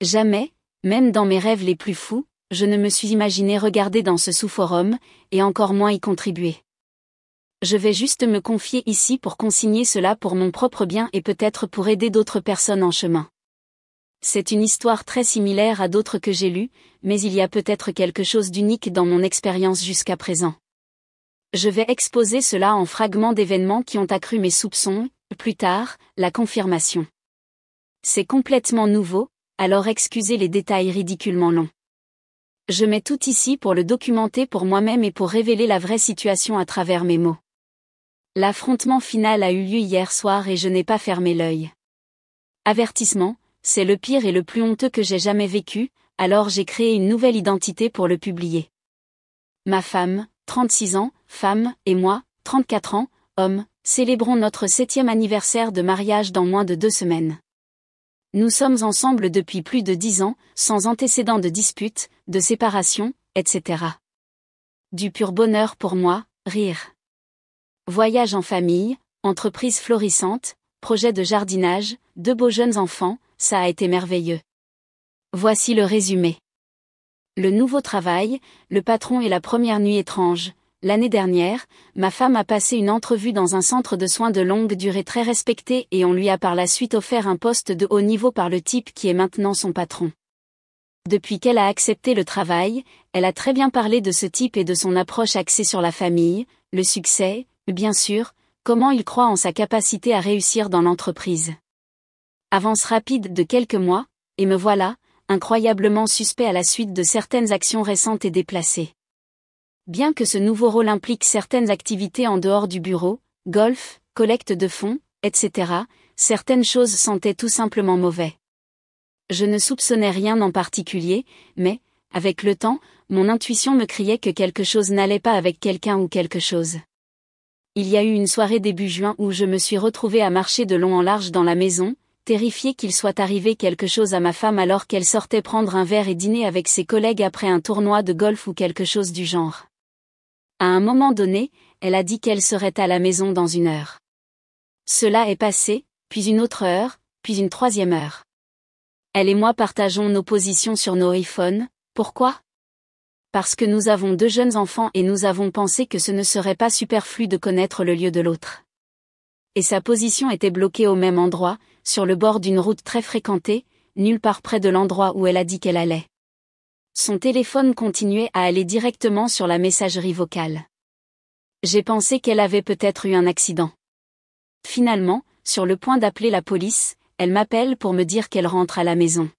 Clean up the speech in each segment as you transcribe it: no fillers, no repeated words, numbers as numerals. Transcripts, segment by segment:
Jamais, même dans mes rêves les plus fous, je ne me suis imaginé regarder dans ce sous-forum, et encore moins y contribuer. Je vais juste me confier ici pour consigner cela pour mon propre bien et peut-être pour aider d'autres personnes en chemin. C'est une histoire très similaire à d'autres que j'ai lues, mais il y a peut-être quelque chose d'unique dans mon expérience jusqu'à présent. Je vais exposer cela en fragments d'événements qui ont accru mes soupçons, plus tard, la confirmation. C'est complètement nouveau, alors excusez les détails ridiculement longs. Je mets tout ici pour le documenter pour moi-même et pour révéler la vraie situation à travers mes mots. L'affrontement final a eu lieu hier soir et je n'ai pas fermé l'œil. Avertissement, c'est le pire et le plus honteux que j'ai jamais vécu, alors j'ai créé une nouvelle identité pour le publier. Ma femme, 36 ans, femme, et moi, 34 ans, homme, célébrons notre 7e anniversaire de mariage dans moins de 2 semaines. Nous sommes ensemble depuis plus de 10 ans, sans antécédent de dispute, de séparation, etc. Du pur bonheur pour moi, rire. Voyage en famille, entreprise florissante, projet de jardinage, 2 beaux jeunes enfants, ça a été merveilleux. Voici le résumé. Le nouveau travail, le patron et la première nuit étrange. L'année dernière, ma femme a passé une entrevue dans un centre de soins de longue durée très respecté et on lui a par la suite offert un poste de haut niveau par le type qui est maintenant son patron. Depuis qu'elle a accepté le travail, elle a très bien parlé de ce type et de son approche axée sur la famille, le succès, bien sûr, comment il croit en sa capacité à réussir dans l'entreprise. Avance rapide de quelques mois, et me voilà, incroyablement suspect à la suite de certaines actions récentes et déplacées. Bien que ce nouveau rôle implique certaines activités en dehors du bureau, golf, collecte de fonds, etc., certaines choses sentaient tout simplement mauvais. Je ne soupçonnais rien en particulier, mais, avec le temps, mon intuition me criait que quelque chose n'allait pas avec quelqu'un ou quelque chose. Il y a eu une soirée début juin où je me suis retrouvée à marcher de long en large dans la maison, terrifiée qu'il soit arrivé quelque chose à ma femme alors qu'elle sortait prendre un verre et dîner avec ses collègues après un tournoi de golf ou quelque chose du genre. À un moment donné, elle a dit qu'elle serait à la maison dans 1 heure. Cela est passé, puis une autre heure, puis une 3e heure. Elle et moi partageons nos positions sur nos iPhones, pourquoi ? Parce que nous avons 2 jeunes enfants et nous avons pensé que ce ne serait pas superflu de connaître le lieu de l'autre. Et sa position était bloquée au même endroit, sur le bord d'une route très fréquentée, nulle part près de l'endroit où elle a dit qu'elle allait. Son téléphone continuait à aller directement sur la messagerie vocale. J'ai pensé qu'elle avait peut-être eu un accident. Finalement, sur le point d'appeler la police, elle m'appelle pour me dire qu'elle rentre à la maison.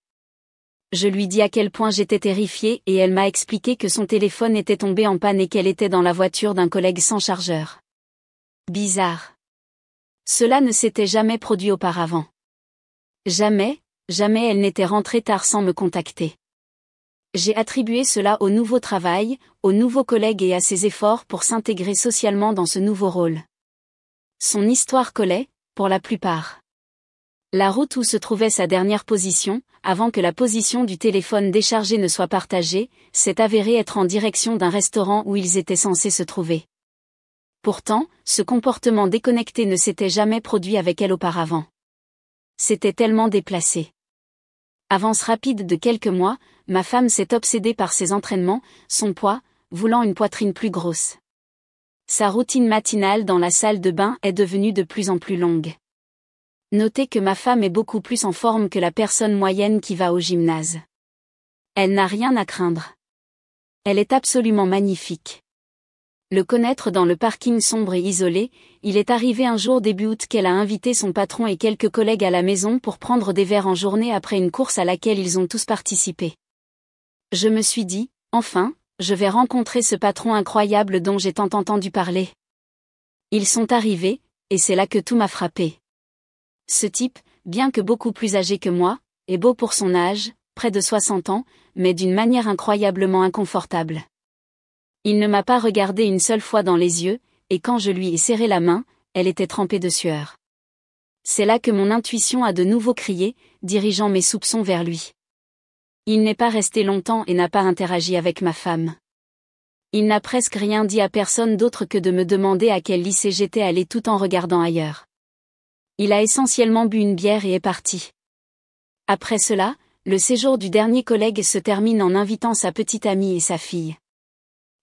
Je lui dis à quel point j'étais terrifiée et elle m'a expliqué que son téléphone était tombé en panne et qu'elle était dans la voiture d'un collègue sans chargeur. Bizarre. Cela ne s'était jamais produit auparavant. Jamais elle n'était rentrée tard sans me contacter. J'ai attribué cela au nouveau travail, aux nouveaux collègues et à ses efforts pour s'intégrer socialement dans ce nouveau rôle. Son histoire collait, pour la plupart. La route où se trouvait sa dernière position, avant que la position du téléphone déchargé ne soit partagée, s'est avérée être en direction d'un restaurant où ils étaient censés se trouver. Pourtant, ce comportement déconnecté ne s'était jamais produit avec elle auparavant. C'était tellement déplacé. Avance rapide de quelques mois, ma femme s'est obsédée par ses entraînements, son poids, voulant une poitrine plus grosse. Sa routine matinale dans la salle de bain est devenue de plus en plus longue. Notez que ma femme est beaucoup plus en forme que la personne moyenne qui va au gymnase. Elle n'a rien à craindre. Elle est absolument magnifique. Le connaître dans le parking sombre et isolé, il est arrivé un jour début août qu'elle a invité son patron et quelques collègues à la maison pour prendre des verres en journée après une course à laquelle ils ont tous participé. Je me suis dit, enfin, je vais rencontrer ce patron incroyable dont j'ai tant entendu parler. Ils sont arrivés, et c'est là que tout m'a frappé. Ce type, bien que beaucoup plus âgé que moi, est beau pour son âge, près de 60 ans, mais d'une manière incroyablement inconfortable. Il ne m'a pas regardé une seule fois dans les yeux, et quand je lui ai serré la main, elle était trempée de sueur. C'est là que mon intuition a de nouveau crié, dirigeant mes soupçons vers lui. Il n'est pas resté longtemps et n'a pas interagi avec ma femme. Il n'a presque rien dit à personne d'autre que de me demander à quel lycée j'étais allé tout en regardant ailleurs. Il a essentiellement bu une bière et est parti. Après cela, Le séjour du dernier collègue se termine en invitant sa petite amie et sa fille.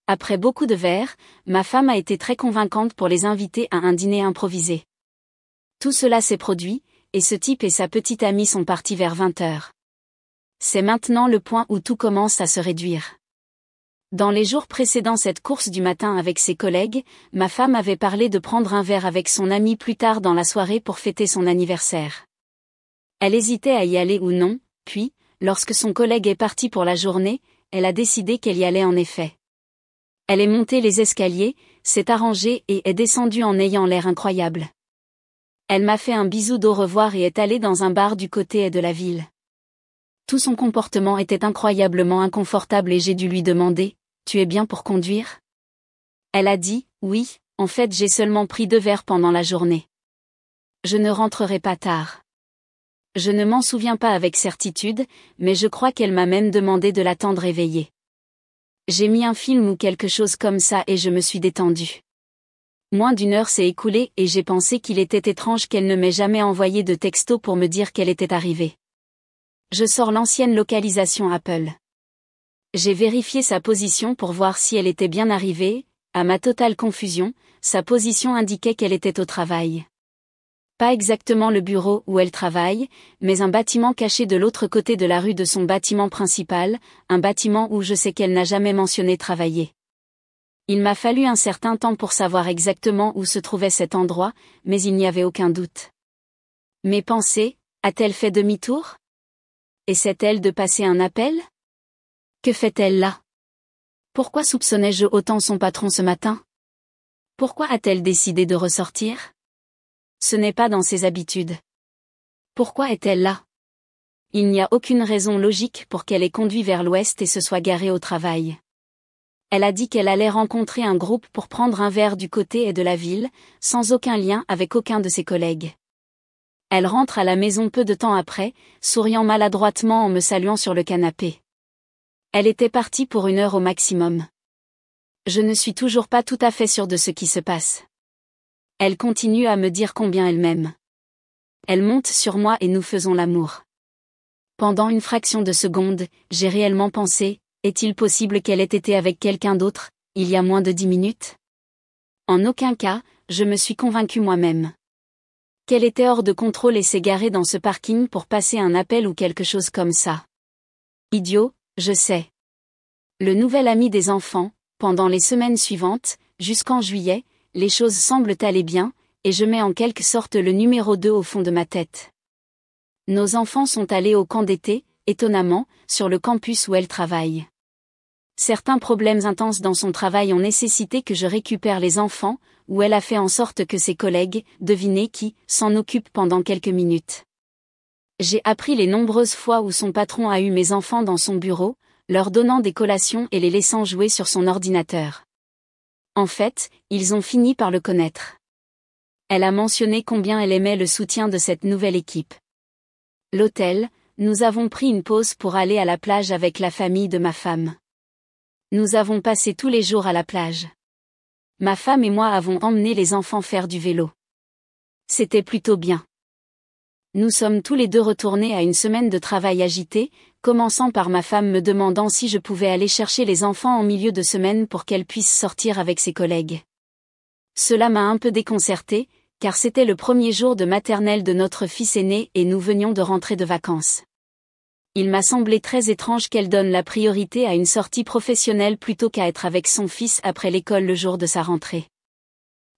Après beaucoup de verres, ma femme a été très convaincante pour les inviter à un dîner improvisé. Tout cela s'est produit, et ce type et sa petite amie sont partis vers 20h. C'est maintenant le point où tout commence à se réduire. Dans les jours précédant cette course du matin avec ses collègues, ma femme avait parlé de prendre un verre avec son amie plus tard dans la soirée pour fêter son anniversaire. Elle hésitait à y aller ou non, puis, lorsque son collègue est parti pour la journée, elle a décidé qu'elle y allait en effet. Elle est montée les escaliers, s'est arrangée et est descendue en ayant l'air incroyable. Elle m'a fait un bisou d'au revoir et est allée dans un bar du côté de la ville. Tout son comportement était incroyablement inconfortable et j'ai dû lui demander « Tu es bien pour conduire ?» Elle a dit « Oui, en fait j'ai seulement pris 2 verres pendant la journée. Je ne rentrerai pas tard. » Je ne m'en souviens pas avec certitude, mais je crois qu'elle m'a même demandé de l'attendre éveillée. J'ai mis un film ou quelque chose comme ça et je me suis détendue. Moins d'1 heure s'est écoulée et j'ai pensé qu'il était étrange qu'elle ne m'ait jamais envoyé de texto pour me dire qu'elle était arrivée. Je sors l'ancienne localisation Apple. J'ai vérifié sa position pour voir si elle était bien arrivée. À ma totale confusion, sa position indiquait qu'elle était au travail. Pas exactement le bureau où elle travaille, mais un bâtiment caché de l'autre côté de la rue de son bâtiment principal, un bâtiment où je sais qu'elle n'a jamais mentionné travailler. Il m'a fallu un certain temps pour savoir exactement où se trouvait cet endroit, mais il n'y avait aucun doute. Mes pensées, a-t-elle fait demi-tour ? Essaie-t-elle de passer un appel ? Que fait-elle là ? Pourquoi soupçonnais-je autant son patron ce matin ? Pourquoi a-t-elle décidé de ressortir ? Ce n'est pas dans ses habitudes. Pourquoi est-elle là ? Il n'y a aucune raison logique pour qu'elle ait conduit vers l'ouest et se soit garée au travail. Elle a dit qu'elle allait rencontrer un groupe pour prendre un verre du côté de la ville, sans aucun lien avec aucun de ses collègues. Elle rentre à la maison peu de temps après, souriant maladroitement en me saluant sur le canapé. Elle était partie pour 1 heure au maximum. Je ne suis toujours pas tout à fait sûre de ce qui se passe. Elle continue à me dire combien elle m'aime. Elle monte sur moi et nous faisons l'amour. Pendant une fraction de seconde, j'ai réellement pensé, est-il possible qu'elle ait été avec quelqu'un d'autre, il y a moins de 10 minutes ? En aucun cas, je me suis convaincue moi-même. Qu'elle était hors de contrôle et s'est garée dans ce parking pour passer un appel ou quelque chose comme ça. Idiot, je sais. Le nouvel ami des enfants, pendant les semaines suivantes, jusqu'en juillet, les choses semblent aller bien, et je mets en quelque sorte le numéro 2 au fond de ma tête. Nos enfants sont allés au camp d'été, étonnamment, sur le campus où elle travaille. Certains problèmes intenses dans son travail ont nécessité que je récupère les enfants, où elle a fait en sorte que ses collègues, devinez qui, s'en occupent pendant quelques minutes. J'ai appris les nombreuses fois où son patron a eu mes enfants dans son bureau, leur donnant des collations et les laissant jouer sur son ordinateur. En fait, ils ont fini par le connaître. Elle a mentionné combien elle aimait le soutien de cette nouvelle équipe. L'hôtel, nous avons pris une pause pour aller à la plage avec la famille de ma femme. Nous avons passé tous les jours à la plage. Ma femme et moi avons emmené les enfants faire du vélo. C'était plutôt bien. Nous sommes tous les deux retournés à une semaine de travail agité, commençant par ma femme me demandant si je pouvais aller chercher les enfants en milieu de semaine pour qu'elle puisse sortir avec ses collègues. Cela m'a un peu déconcertée, car c'était le premier jour de maternelle de notre fils aîné et nous venions de rentrer de vacances. Il m'a semblé très étrange qu'elle donne la priorité à une sortie professionnelle plutôt qu'à être avec son fils après l'école le jour de sa rentrée.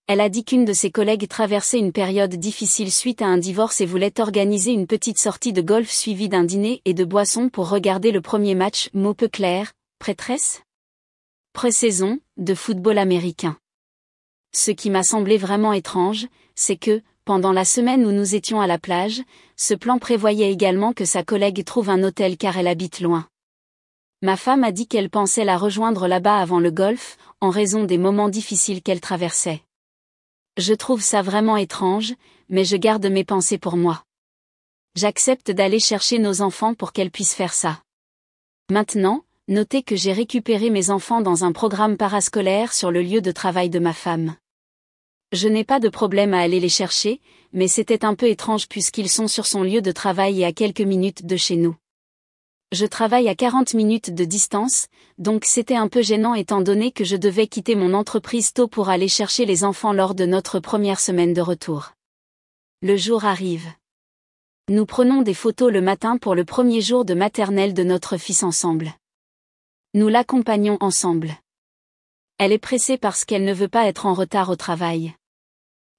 Elle a dit qu'une de ses collègues traversait une période difficile suite à un divorce et voulait organiser une petite sortie de golf suivie d'un dîner et de boissons pour regarder le premier match, mot peu clair, prêtresse ? Pré-saison, de football américain. Ce qui m'a semblé vraiment étrange, c'est que, pendant la semaine où nous étions à la plage, ce plan prévoyait également que sa collègue trouve un hôtel car elle habite loin. Ma femme a dit qu'elle pensait la rejoindre là-bas avant le golf, en raison des moments difficiles qu'elle traversait. Je trouve ça vraiment étrange, mais je garde mes pensées pour moi. J'accepte d'aller chercher nos enfants pour qu'elles puissent faire ça. Maintenant, notez que j'ai récupéré mes enfants dans un programme parascolaire sur le lieu de travail de ma femme. Je n'ai pas de problème à aller les chercher, mais c'était un peu étrange puisqu'ils sont sur son lieu de travail et à quelques minutes de chez nous. Je travaille à 40 minutes de distance, donc c'était un peu gênant étant donné que je devais quitter mon entreprise tôt pour aller chercher les enfants lors de notre première semaine de retour. Le jour arrive. Nous prenons des photos le matin pour le premier jour de maternelle de notre fils ensemble. Nous l'accompagnons ensemble. Elle est pressée parce qu'elle ne veut pas être en retard au travail.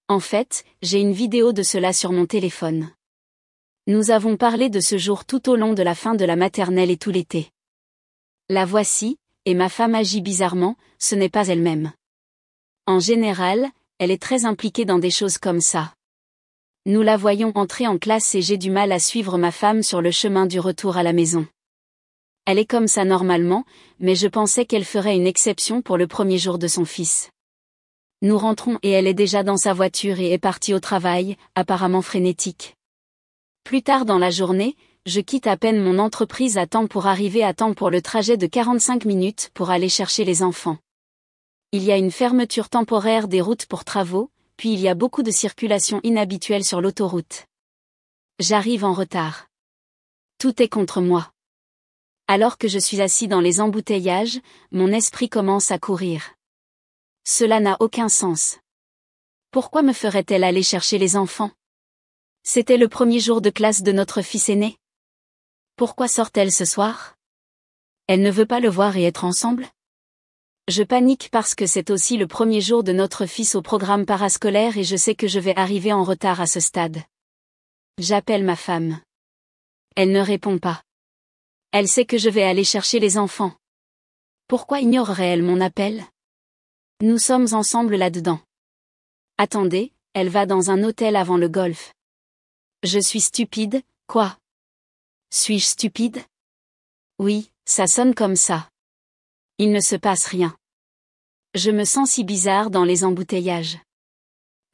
En fait, j'ai une vidéo de cela sur mon téléphone. Nous avons parlé de ce jour tout au long de la fin de la maternelle et tout l'été. La voici, et ma femme agit bizarrement, ce n'est pas elle-même. En général, elle est très impliquée dans des choses comme ça. Nous la voyons entrer en classe et j'ai du mal à suivre ma femme sur le chemin du retour à la maison. Elle est comme ça normalement, mais je pensais qu'elle ferait une exception pour le premier jour de son fils. Nous rentrons et elle est déjà dans sa voiture et est partie au travail, apparemment frénétique. Plus tard dans la journée, je quitte à peine mon entreprise à temps pour arriver à temps pour le trajet de 45 minutes pour aller chercher les enfants. Il y a une fermeture temporaire des routes pour travaux, puis il y a beaucoup de circulation inhabituelle sur l'autoroute. J'arrive en retard. Tout est contre moi. Alors que je suis assis dans les embouteillages, mon esprit commence à courir. Cela n'a aucun sens. Pourquoi me ferait-elle aller chercher les enfants ? C'était le premier jour de classe de notre fils aîné. Pourquoi sort-elle ce soir ? Elle ne veut pas le voir et être ensemble ? Je panique parce que c'est aussi le premier jour de notre fils au programme parascolaire et je sais que je vais arriver en retard à ce stade. J'appelle ma femme. Elle ne répond pas. Elle sait que je vais aller chercher les enfants. Pourquoi ignorerait-elle mon appel ? Nous sommes ensemble là-dedans. Attendez, elle va dans un hôtel avant le golf. Je suis stupide, quoi ? Suis-je stupide ? Oui, ça sonne comme ça. Il ne se passe rien. Je me sens si bizarre dans les embouteillages.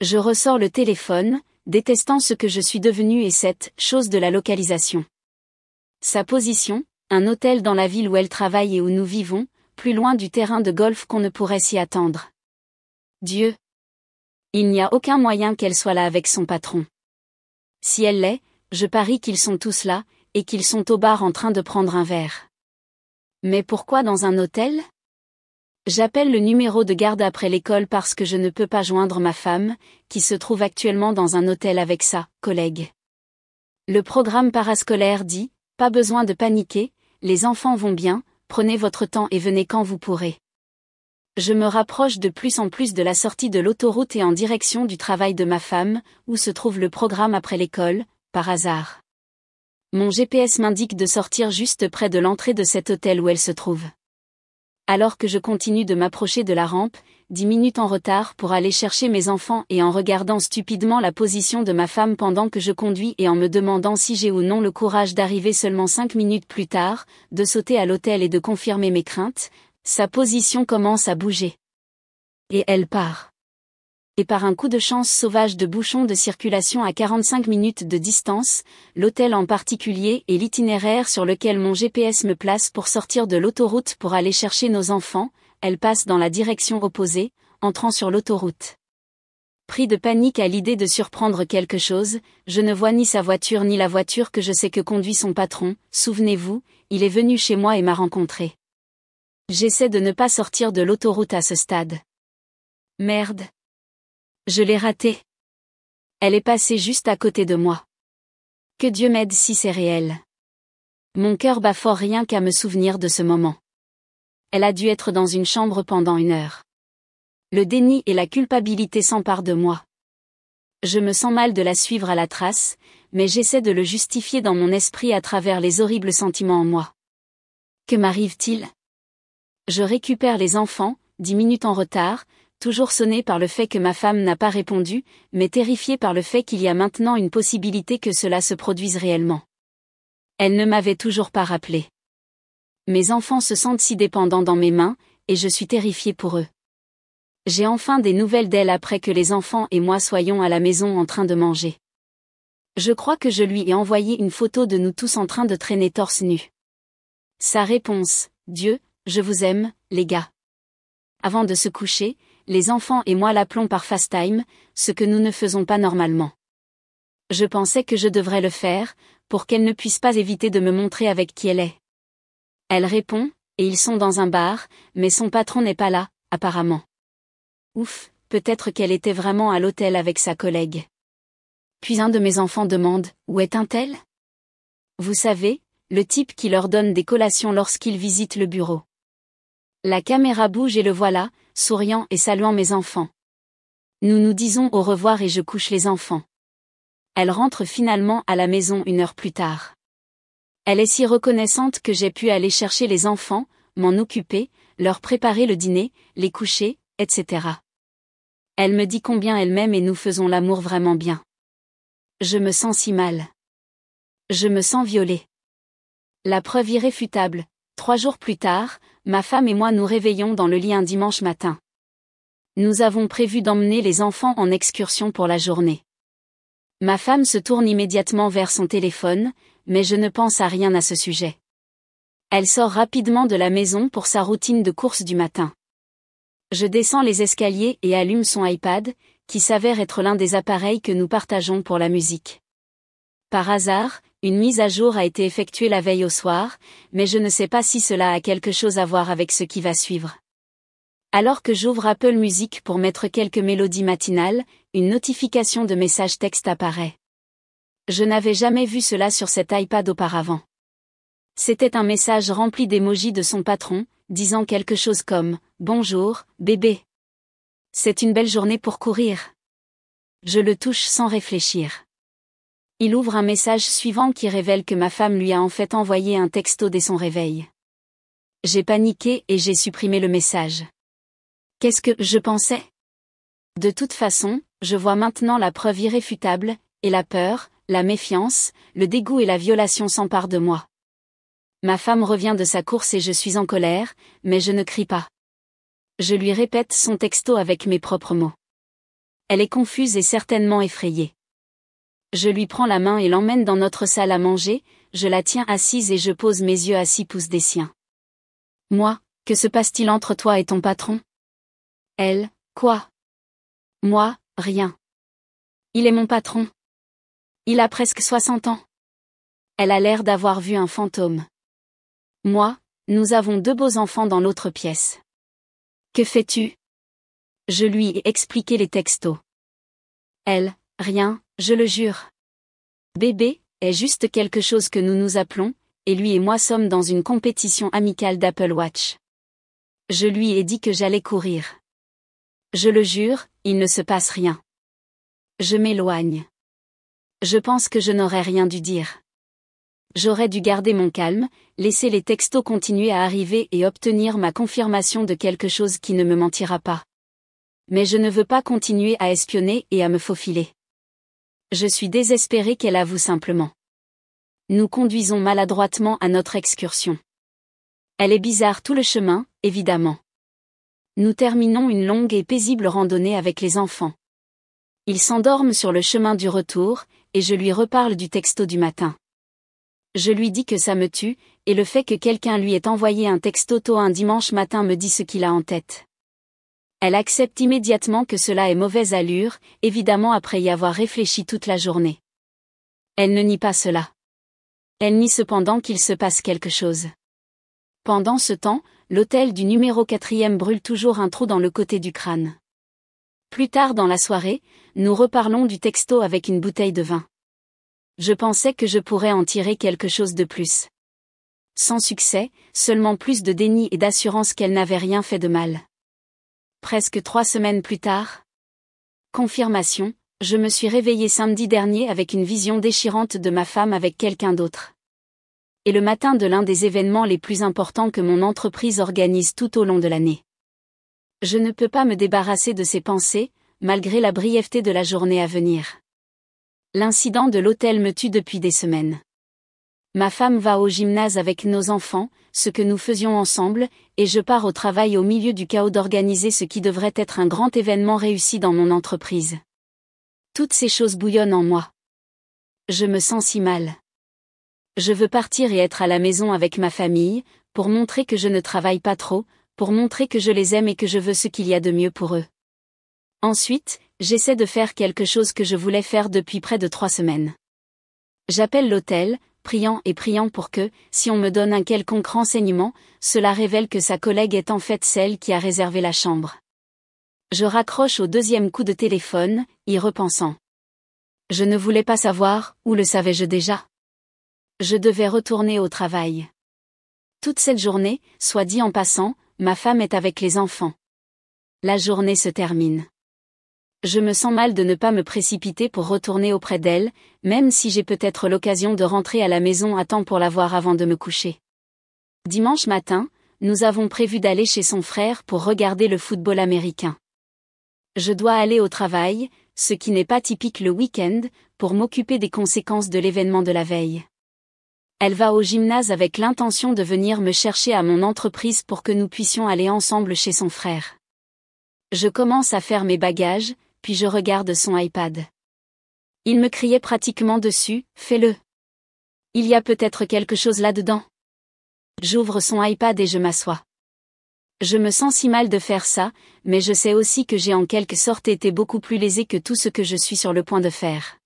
Je ressors le téléphone, détestant ce que je suis devenue et cette chose de la localisation. Sa position, un hôtel dans la ville où elle travaille et où nous vivons, plus loin du terrain de golf qu'on ne pourrait s'y attendre. Dieu! Il n'y a aucun moyen qu'elle soit là avec son patron. Si elle l'est, je parie qu'ils sont tous là, et qu'ils sont au bar en train de prendre un verre. Mais pourquoi dans un hôtel ? J'appelle le numéro de garde après l'école parce que je ne peux pas joindre ma femme, qui se trouve actuellement dans un hôtel avec sa collègue. Le programme parascolaire dit, pas besoin de paniquer, les enfants vont bien, prenez votre temps et venez quand vous pourrez. Je me rapproche de plus en plus de la sortie de l'autoroute et en direction du travail de ma femme, où se trouve le programme après l'école, par hasard. Mon GPS m'indique de sortir juste près de l'entrée de cet hôtel où elle se trouve. Alors que je continue de m'approcher de la rampe, 10 minutes en retard pour aller chercher mes enfants et en regardant stupidement la position de ma femme pendant que je conduis et en me demandant si j'ai ou non le courage d'arriver seulement 5 minutes plus tard, de sauter à l'hôtel et de confirmer mes craintes, sa position commence à bouger. Et elle part. Et par un coup de chance sauvage de bouchons de circulation à 45 minutes de distance, l'hôtel en particulier et l'itinéraire sur lequel mon GPS me place pour sortir de l'autoroute pour aller chercher nos enfants, elle passe dans la direction opposée, entrant sur l'autoroute. Pris de panique à l'idée de surprendre quelque chose, je ne vois ni sa voiture ni la voiture que je sais que conduit son patron, souvenez-vous, il est venu chez moi et m'a rencontré. J'essaie de ne pas sortir de l'autoroute à ce stade. Merde. Je l'ai ratée. Elle est passée juste à côté de moi. Que Dieu m'aide si c'est réel. Mon cœur bat fort rien qu'à me souvenir de ce moment. Elle a dû être dans une chambre pendant 1 heure. Le déni et la culpabilité s'emparent de moi. Je me sens mal de la suivre à la trace, mais j'essaie de le justifier dans mon esprit à travers les horribles sentiments en moi. Que m'arrive-t-il ? Je récupère les enfants, 10 minutes en retard, toujours sonné par le fait que ma femme n'a pas répondu, mais terrifié par le fait qu'il y a maintenant une possibilité que cela se produise réellement. Elle ne m'avait toujours pas rappelé. Mes enfants se sentent si dépendants dans mes mains, et je suis terrifiée pour eux. J'ai enfin des nouvelles d'elle après que les enfants et moi soyons à la maison en train de manger. Je crois que je lui ai envoyé une photo de nous tous en train de traîner torse nu. Sa réponse, Dieu, je vous aime, les gars. Avant de se coucher, les enfants et moi l'appelons par FaceTime, ce que nous ne faisons pas normalement. Je pensais que je devrais le faire, pour qu'elle ne puisse pas éviter de me montrer avec qui elle est. Elle répond, et ils sont dans un bar, mais son patron n'est pas là, apparemment. Ouf, peut-être qu'elle était vraiment à l'hôtel avec sa collègue. Puis un de mes enfants demande, où est un tel? Vous savez, le type qui leur donne des collations lorsqu'ils visitent le bureau. La caméra bouge et le voilà, souriant et saluant mes enfants. Nous nous disons au revoir et je couche les enfants. Elle rentre finalement à la maison 1 heure plus tard. Elle est si reconnaissante que j'ai pu aller chercher les enfants, m'en occuper, leur préparer le dîner, les coucher, etc. Elle me dit combien elle m'aime et nous faisons l'amour vraiment bien. Je me sens si mal. Je me sens violée. La preuve irréfutable, 3 jours plus tard, ma femme et moi nous réveillons dans le lit un dimanche matin. Nous avons prévu d'emmener les enfants en excursion pour la journée. Ma femme se tourne immédiatement vers son téléphone, mais je ne pense à rien à ce sujet. Elle sort rapidement de la maison pour sa routine de course du matin. Je descends les escaliers et allume son iPad, qui s'avère être l'un des appareils que nous partageons pour la musique. Par hasard, une mise à jour a été effectuée la veille au soir, mais je ne sais pas si cela a quelque chose à voir avec ce qui va suivre. Alors que j'ouvre Apple Music pour mettre quelques mélodies matinales, une notification de message texte apparaît. Je n'avais jamais vu cela sur cet iPad auparavant. C'était un message rempli d'émojis de son patron, disant quelque chose comme « Bonjour, bébé. C'est une belle journée pour courir. » Je le touche sans réfléchir. Il ouvre un message suivant qui révèle que ma femme lui a en fait envoyé un texto dès son réveil. J'ai paniqué et j'ai supprimé le message. Qu'est-ce que je pensais? De toute façon, je vois maintenant la preuve irréfutable, et la peur, la méfiance, le dégoût et la violation s'emparent de moi. Ma femme revient de sa course et je suis en colère, mais je ne crie pas. Je lui répète son texto avec mes propres mots. Elle est confuse et certainement effrayée. Je lui prends la main et l'emmène dans notre salle à manger, je la tiens assise et je pose mes yeux à 6 pouces des siens. Moi, que se passe-t-il entre toi et ton patron? Elle, quoi? Moi, rien. Il est mon patron. Il a presque 60 ans. Elle a l'air d'avoir vu un fantôme. Moi, nous avons 2 beaux enfants dans l'autre pièce. Que fais-tu? Je lui ai expliqué les textos. Elle, rien, je le jure. Bébé, est juste quelque chose que nous nous appelons, et lui et moi sommes dans une compétition amicale d'Apple Watch. Je lui ai dit que j'allais courir. Je le jure, il ne se passe rien. Je m'éloigne. Je pense que je n'aurais rien dû dire. J'aurais dû garder mon calme, laisser les textos continuer à arriver et obtenir ma confirmation de quelque chose qui ne me mentira pas. Mais je ne veux pas continuer à espionner et à me faufiler. Je suis désespérée qu'elle avoue simplement. Nous conduisons maladroitement à notre excursion. Elle est bizarre tout le chemin, évidemment. Nous terminons une longue et paisible randonnée avec les enfants. Ils s'endorment sur le chemin du retour, et je lui reparle du texto du matin. Je lui dis que ça me tue, et le fait que quelqu'un lui ait envoyé un texto tôt un dimanche matin me dit ce qu'il a en tête. Elle accepte immédiatement que cela est mauvaise allure, évidemment après y avoir réfléchi toute la journée. Elle ne nie pas cela. Elle nie cependant qu'il se passe quelque chose. Pendant ce temps, l'hôtel du numéro 4e brûle toujours un trou dans le côté du crâne. Plus tard dans la soirée, nous reparlons du texto avec une bouteille de vin. Je pensais que je pourrais en tirer quelque chose de plus. Sans succès, seulement plus de déni et d'assurance qu'elle n'avait rien fait de mal. Presque 3 semaines plus tard. Confirmation, je me suis réveillée samedi dernier avec une vision déchirante de ma femme avec quelqu'un d'autre. Et le matin de l'un des événements les plus importants que mon entreprise organise tout au long de l'année. Je ne peux pas me débarrasser de ces pensées, malgré la brièveté de la journée à venir. L'incident de l'hôtel me tue depuis des semaines. Ma femme va au gymnase avec nos enfants, ce que nous faisions ensemble, et je pars au travail au milieu du chaos d'organiser ce qui devrait être un grand événement réussi dans mon entreprise. Toutes ces choses bouillonnent en moi. Je me sens si mal. Je veux partir et être à la maison avec ma famille, pour montrer que je ne travaille pas trop, pour montrer que je les aime et que je veux ce qu'il y a de mieux pour eux. Ensuite, j'essaie de faire quelque chose que je voulais faire depuis près de 3 semaines. J'appelle l'hôtel, priant et priant pour que, si on me donne un quelconque renseignement, cela révèle que sa collègue est en fait celle qui a réservé la chambre. Je raccroche au deuxième coup de téléphone, y repensant. Je ne voulais pas savoir, ou le savais-je déjà? Je devais retourner au travail. Toute cette journée, soit dit en passant, ma femme est avec les enfants. La journée se termine. Je me sens mal de ne pas me précipiter pour retourner auprès d'elle, même si j'ai peut-être l'occasion de rentrer à la maison à temps pour la voir avant de me coucher. Dimanche matin, nous avons prévu d'aller chez son frère pour regarder le football américain. Je dois aller au travail, ce qui n'est pas typique le week-end, pour m'occuper des conséquences de l'événement de la veille. Elle va au gymnase avec l'intention de venir me chercher à mon entreprise pour que nous puissions aller ensemble chez son frère. Je commence à faire mes bagages, puis je regarde son iPad. Il me criait pratiquement dessus, « Fais-le. Il y a peut-être quelque chose là-dedans. » J'ouvre son iPad et je m'assois. Je me sens si mal de faire ça, mais je sais aussi que j'ai en quelque sorte été beaucoup plus lésée que tout ce que je suis sur le point de faire.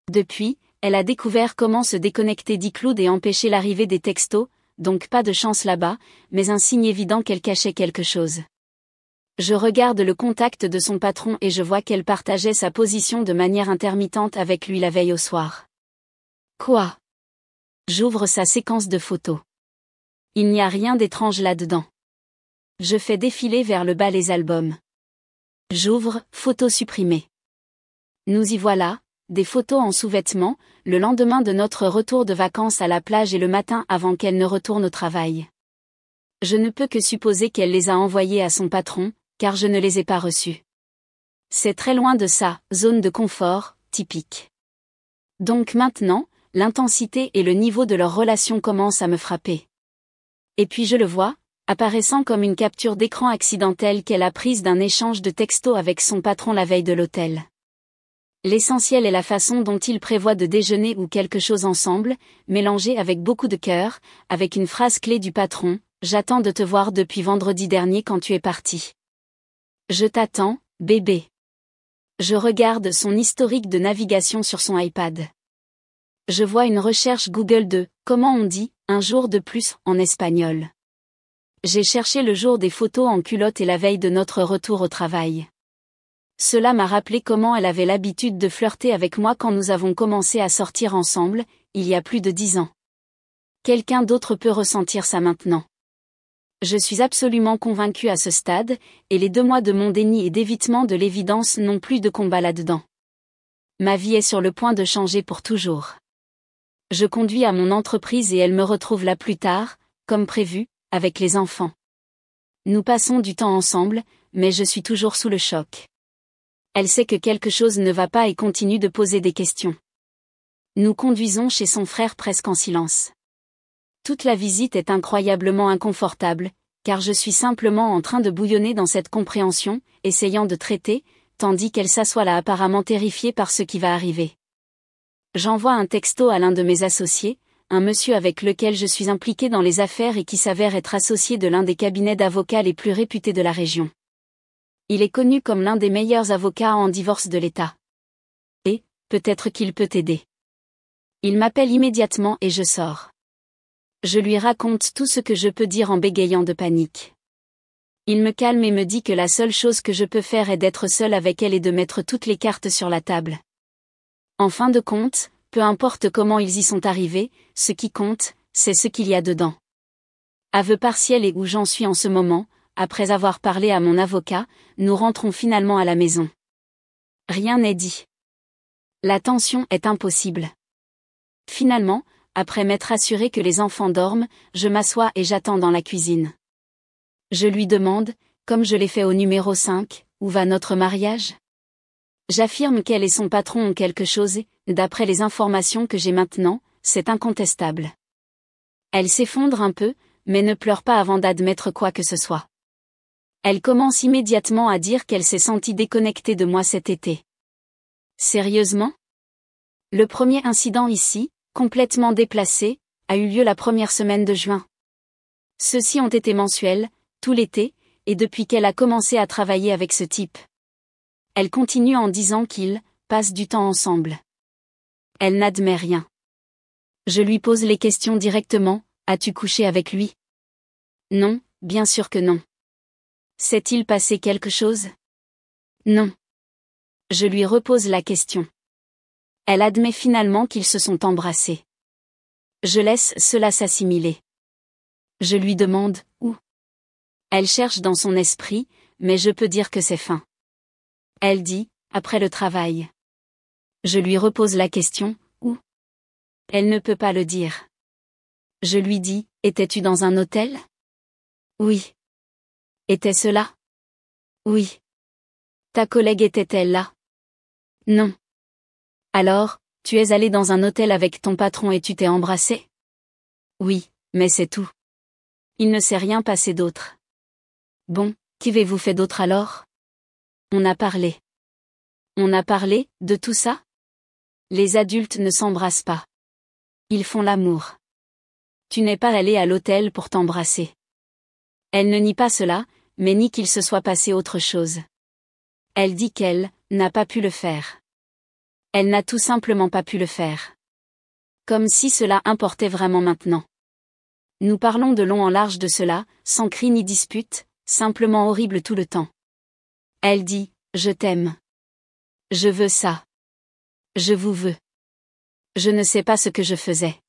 Depuis, elle a découvert comment se déconnecter d'iCloud et empêcher l'arrivée des textos, donc pas de chance là-bas, mais un signe évident qu'elle cachait quelque chose. Je regarde le contact de son patron et je vois qu'elle partageait sa position de manière intermittente avec lui la veille au soir. Quoi? J'ouvre sa séquence de photos. Il n'y a rien d'étrange là-dedans. Je fais défiler vers le bas les albums. J'ouvre, photos supprimées. Nous y voilà, des photos en sous-vêtements, le lendemain de notre retour de vacances à la plage et le matin avant qu'elle ne retourne au travail. Je ne peux que supposer qu'elle les a envoyées à son patron, car je ne les ai pas reçus. C'est très loin de sa zone de confort, typique. Donc maintenant, l'intensité et le niveau de leur relation commencent à me frapper. Et puis je le vois, apparaissant comme une capture d'écran accidentelle qu'elle a prise d'un échange de textos avec son patron la veille de l'hôtel. L'essentiel est la façon dont ils prévoient de déjeuner ou quelque chose ensemble, mélangé avec beaucoup de cœur, avec une phrase clé du patron, « J'attends de te voir depuis vendredi dernier quand tu es parti. Je t'attends, bébé. » Je regarde son historique de navigation sur son iPad. Je vois une recherche Google de « Comment on dit, un jour de plus » en espagnol. J'ai cherché le jour des photos en culotte et la veille de notre retour au travail. Cela m'a rappelé comment elle avait l'habitude de flirter avec moi quand nous avons commencé à sortir ensemble, il y a plus de 10 ans. Quelqu'un d'autre peut ressentir ça maintenant. Je suis absolument convaincue à ce stade, et les 2 mois de mon déni et d'évitement de l'évidence n'ont plus de combat là-dedans. Ma vie est sur le point de changer pour toujours. Je conduis à mon entreprise et elle me retrouve là plus tard, comme prévu, avec les enfants. Nous passons du temps ensemble, mais je suis toujours sous le choc. Elle sait que quelque chose ne va pas et continue de poser des questions. Nous conduisons chez son frère presque en silence. Toute la visite est incroyablement inconfortable, car je suis simplement en train de bouillonner dans cette compréhension, essayant de traiter, tandis qu'elle s'assoit là apparemment terrifiée par ce qui va arriver. J'envoie un texto à l'un de mes associés, un monsieur avec lequel je suis impliqué dans les affaires et qui s'avère être associé de l'un des cabinets d'avocats les plus réputés de la région. Il est connu comme l'un des meilleurs avocats en divorce de l'État. Et, peut-être qu'il peut t'aider. Il m'appelle immédiatement et je sors. Je lui raconte tout ce que je peux dire en bégayant de panique. Il me calme et me dit que la seule chose que je peux faire est d'être seule avec elle et de mettre toutes les cartes sur la table. En fin de compte, peu importe comment ils y sont arrivés, ce qui compte, c'est ce qu'il y a dedans. Aveu partiel et où j'en suis en ce moment, après avoir parlé à mon avocat, nous rentrons finalement à la maison. Rien n'est dit. La tension est impossible. Finalement, après m'être assuré que les enfants dorment, je m'assois et j'attends dans la cuisine. Je lui demande, comme je l'ai fait au numéro 5, où va notre mariage? J'affirme qu'elle et son patron ont quelque chose et, d'après les informations que j'ai maintenant, c'est incontestable. Elle s'effondre un peu, mais ne pleure pas avant d'admettre quoi que ce soit. Elle commence immédiatement à dire qu'elle s'est sentie déconnectée de moi cet été. Sérieusement? Le premier incident ici, complètement déplacé, a eu lieu la première semaine de juin. Ceux-ci ont été mensuels, tout l'été, et depuis qu'elle a commencé à travailler avec ce type. Elle continue en disant qu'ils passent du temps ensemble. Elle n'admet rien. Je lui pose les questions directement, as-tu couché avec lui? Non, bien sûr que non. S'est-il passé quelque chose? Non. Je lui repose la question. Elle admet finalement qu'ils se sont embrassés. Je laisse cela s'assimiler. Je lui demande, où? Elle cherche dans son esprit, mais je peux dire que c'est fin. Elle dit, après le travail. Je lui repose la question, où? Elle ne peut pas le dire. Je lui dis, étais-tu dans un hôtel? Oui. Était-ce là? Oui. Ta collègue était-elle là? Non. Alors, tu es allé dans un hôtel avec ton patron et tu t'es embrassé? Oui, mais c'est tout. Il ne s'est rien passé d'autre. Bon, qu'avez-vous fait d'autre alors? On a parlé. On a parlé, de tout ça? Les adultes ne s'embrassent pas. Ils font l'amour. Tu n'es pas allé à l'hôtel pour t'embrasser. Elle ne nie pas cela, mais nie qu'il se soit passé autre chose. Elle dit qu'elle n'a pas pu le faire. Elle n'a tout simplement pas pu le faire. Comme si cela importait vraiment maintenant. Nous parlons de long en large de cela, sans cri ni dispute, simplement horrible tout le temps. Elle dit, je t'aime. Je veux ça. Je vous veux. Je ne sais pas ce que je faisais.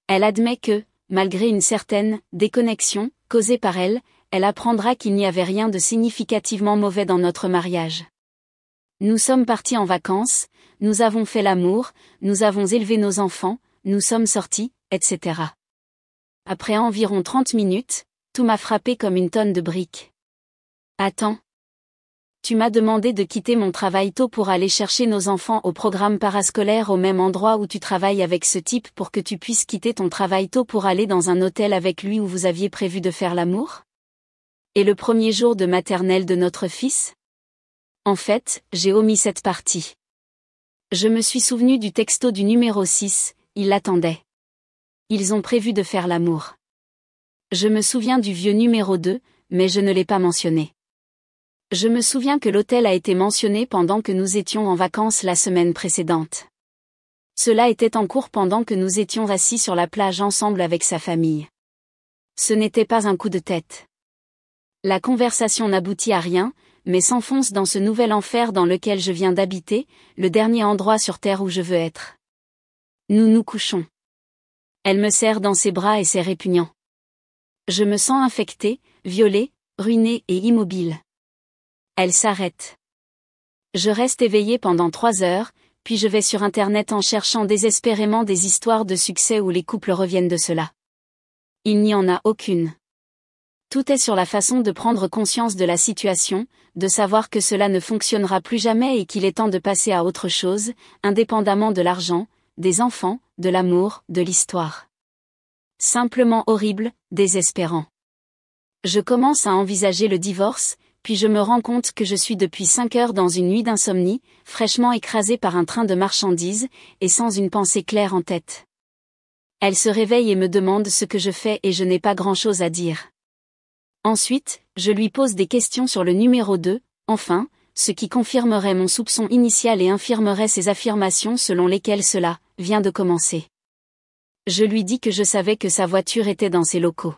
Elle admet que, malgré une certaine déconnexion causée par elle, elle apprendra qu'il n'y avait rien de significativement mauvais dans notre mariage. Nous sommes partis en vacances, nous avons fait l'amour, nous avons élevé nos enfants, nous sommes sortis, etc. Après environ 30 minutes, tout m'a frappé comme une tonne de briques. Attends. Tu m'as demandé de quitter mon travail tôt pour aller chercher nos enfants au programme parascolaire au même endroit où tu travailles avec ce type pour que tu puisses quitter ton travail tôt pour aller dans un hôtel avec lui où vous aviez prévu de faire l'amour? Et le premier jour de maternelle de notre fils? En fait, j'ai omis cette partie. Je me suis souvenu du texto du numéro 6, il l'attendait. Ils ont prévu de faire l'amour. Je me souviens du vieux numéro 2, mais je ne l'ai pas mentionné. Je me souviens que l'hôtel a été mentionné pendant que nous étions en vacances la semaine précédente. Cela était en cours pendant que nous étions assis sur la plage ensemble avec sa famille. Ce n'était pas un coup de tête. La conversation n'aboutit à rien, mais s'enfonce dans ce nouvel enfer dans lequel je viens d'habiter, le dernier endroit sur terre où je veux être. Nous nous couchons. Elle me serre dans ses bras et c'est répugnant. Je me sens infectée, violée, ruinée et immobile. Elle s'arrête. Je reste éveillée pendant 3 heures, puis je vais sur Internet en cherchant désespérément des histoires de succès où les couples reviennent de cela. Il n'y en a aucune. Tout est sur la façon de prendre conscience de la situation, de savoir que cela ne fonctionnera plus jamais et qu'il est temps de passer à autre chose, indépendamment de l'argent, des enfants, de l'amour, de l'histoire. Simplement horrible, désespérant. Je commence à envisager le divorce, puis je me rends compte que je suis depuis 5 heures dans une nuit d'insomnie, fraîchement écrasée par un train de marchandises, et sans une pensée claire en tête. Elle se réveille et me demande ce que je fais et je n'ai pas grand-chose à dire. Ensuite, je lui pose des questions sur le numéro 2, enfin, ce qui confirmerait mon soupçon initial et infirmerait ses affirmations selon lesquelles cela vient de commencer. Je lui dis que je savais que sa voiture était dans ses locaux.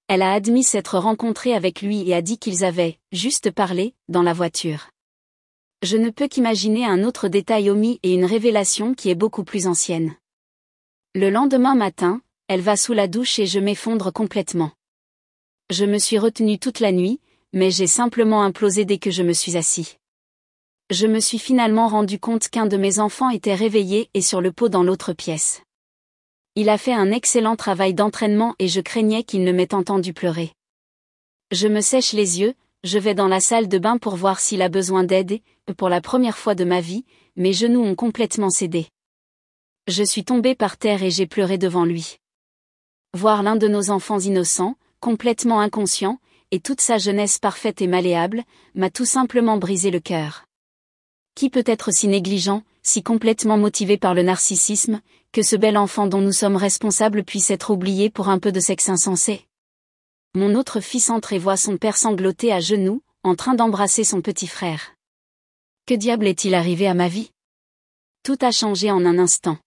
Elle a admis s'être rencontrée avec lui et a dit qu'ils avaient juste parlé dans la voiture. Je ne peux qu'imaginer un autre détail omis et une révélation qui est beaucoup plus ancienne. Le lendemain matin, elle va sous la douche et je m'effondre complètement. Je me suis retenue toute la nuit, mais j'ai simplement implosé dès que je me suis assis. Je me suis finalement rendu compte qu'un de mes enfants était réveillé et sur le pot dans l'autre pièce. Il a fait un excellent travail d'entraînement et je craignais qu'il ne m'ait entendu pleurer. Je me sèche les yeux, je vais dans la salle de bain pour voir s'il a besoin d'aide et, pour la première fois de ma vie, mes genoux ont complètement cédé. Je suis tombée par terre et j'ai pleuré devant lui. Voir l'un de nos enfants innocents, complètement inconscient, et toute sa jeunesse parfaite et malléable, m'a tout simplement brisé le cœur. Qui peut être si négligent, si complètement motivé par le narcissisme, que ce bel enfant dont nous sommes responsables puisse être oublié pour un peu de sexe insensé? Mon autre fils entre et voit son père sangloter à genoux, en train d'embrasser son petit frère. Que diable est-il arrivé à ma vie? Tout a changé en un instant.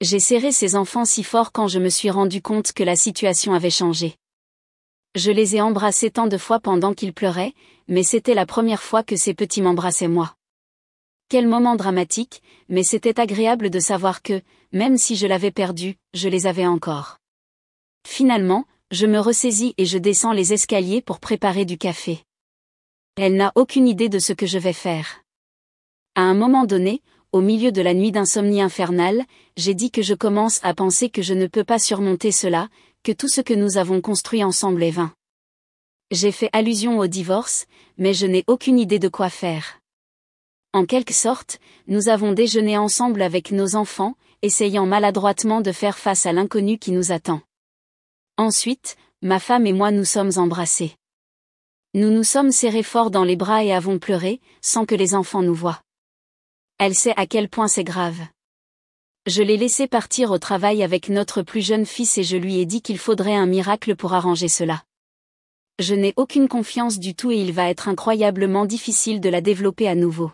J'ai serré ses enfants si fort quand je me suis rendu compte que la situation avait changé. Je les ai embrassés tant de fois pendant qu'ils pleuraient, mais c'était la première fois que ces petits m'embrassaient moi. Quel moment dramatique, mais c'était agréable de savoir que, même si je l'avais perdu, je les avais encore. Finalement, je me ressaisis et je descends les escaliers pour préparer du café. Elle n'a aucune idée de ce que je vais faire. À un moment donné, au milieu de la nuit d'insomnie infernale, j'ai dit que je commence à penser que je ne peux pas surmonter cela, que tout ce que nous avons construit ensemble est vain. J'ai fait allusion au divorce, mais je n'ai aucune idée de quoi faire. En quelque sorte, nous avons déjeuné ensemble avec nos enfants, essayant maladroitement de faire face à l'inconnu qui nous attend. Ensuite, ma femme et moi nous sommes embrassés. Nous nous sommes serrés fort dans les bras et avons pleuré, sans que les enfants nous voient. Elle sait à quel point c'est grave. Je l'ai laissé partir au travail avec notre plus jeune fils et je lui ai dit qu'il faudrait un miracle pour arranger cela. Je n'ai aucune confiance du tout et il va être incroyablement difficile de la développer à nouveau.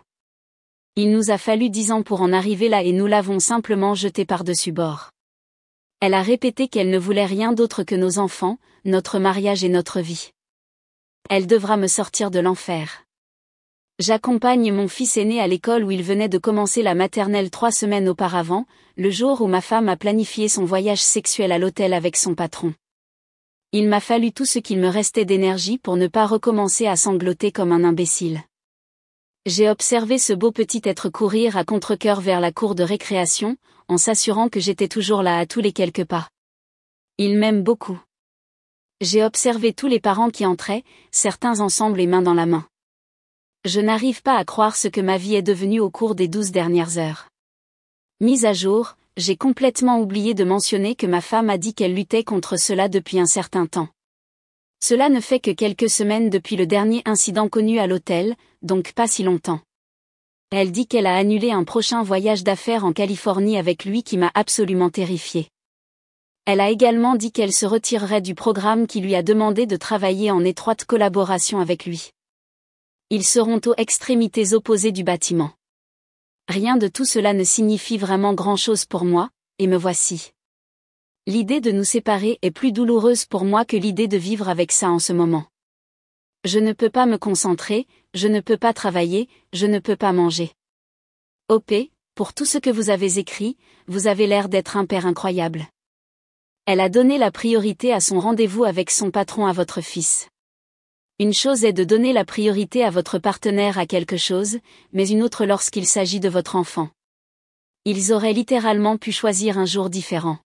Il nous a fallu 10 ans pour en arriver là et nous l'avons simplement jetée par-dessus bord. Elle a répété qu'elle ne voulait rien d'autre que nos enfants, notre mariage et notre vie. Elle devra me sortir de l'enfer. J'accompagne mon fils aîné à l'école où il venait de commencer la maternelle 3 semaines auparavant, le jour où ma femme a planifié son voyage sexuel à l'hôtel avec son patron. Il m'a fallu tout ce qu'il me restait d'énergie pour ne pas recommencer à sangloter comme un imbécile. J'ai observé ce beau petit être courir à contre-cœur vers la cour de récréation, en s'assurant que j'étais toujours là à tous les quelques pas. Il m'aime beaucoup. J'ai observé tous les parents qui entraient, certains ensemble et main dans la main. Je n'arrive pas à croire ce que ma vie est devenue au cours des 12 dernières heures. Mise à jour, j'ai complètement oublié de mentionner que ma femme a dit qu'elle luttait contre cela depuis un certain temps. Cela ne fait que quelques semaines depuis le dernier incident connu à l'hôtel, donc pas si longtemps. Elle dit qu'elle a annulé un prochain voyage d'affaires en Californie avec lui qui m'a absolument terrifiée. Elle a également dit qu'elle se retirerait du programme qui lui a demandé de travailler en étroite collaboration avec lui. Ils seront aux extrémités opposées du bâtiment. Rien de tout cela ne signifie vraiment grand-chose pour moi, et me voici. L'idée de nous séparer est plus douloureuse pour moi que l'idée de vivre avec ça en ce moment. Je ne peux pas me concentrer, je ne peux pas travailler, je ne peux pas manger. OP, pour tout ce que vous avez écrit, vous avez l'air d'être un père incroyable. Elle a donné la priorité à son rendez-vous avec son patron à votre fils. Une chose est de donner la priorité à votre partenaire à quelque chose, mais une autre lorsqu'il s'agit de votre enfant. Ils auraient littéralement pu choisir un jour différent.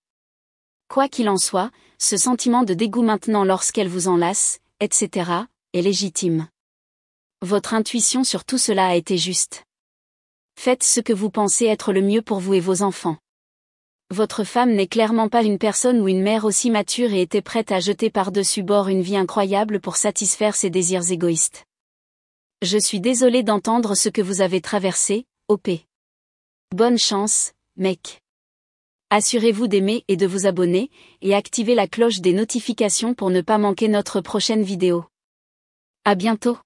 Quoi qu'il en soit, ce sentiment de dégoût maintenant lorsqu'elle vous enlace, etc., est légitime. Votre intuition sur tout cela a été juste. Faites ce que vous pensez être le mieux pour vous et vos enfants. Votre femme n'est clairement pas une personne ou une mère aussi mature et était prête à jeter par-dessus bord une vie incroyable pour satisfaire ses désirs égoïstes. Je suis désolée d'entendre ce que vous avez traversé, OP. Bonne chance, mec. Assurez-vous d'aimer et de vous abonner, et activez la cloche des notifications pour ne pas manquer notre prochaine vidéo. À bientôt.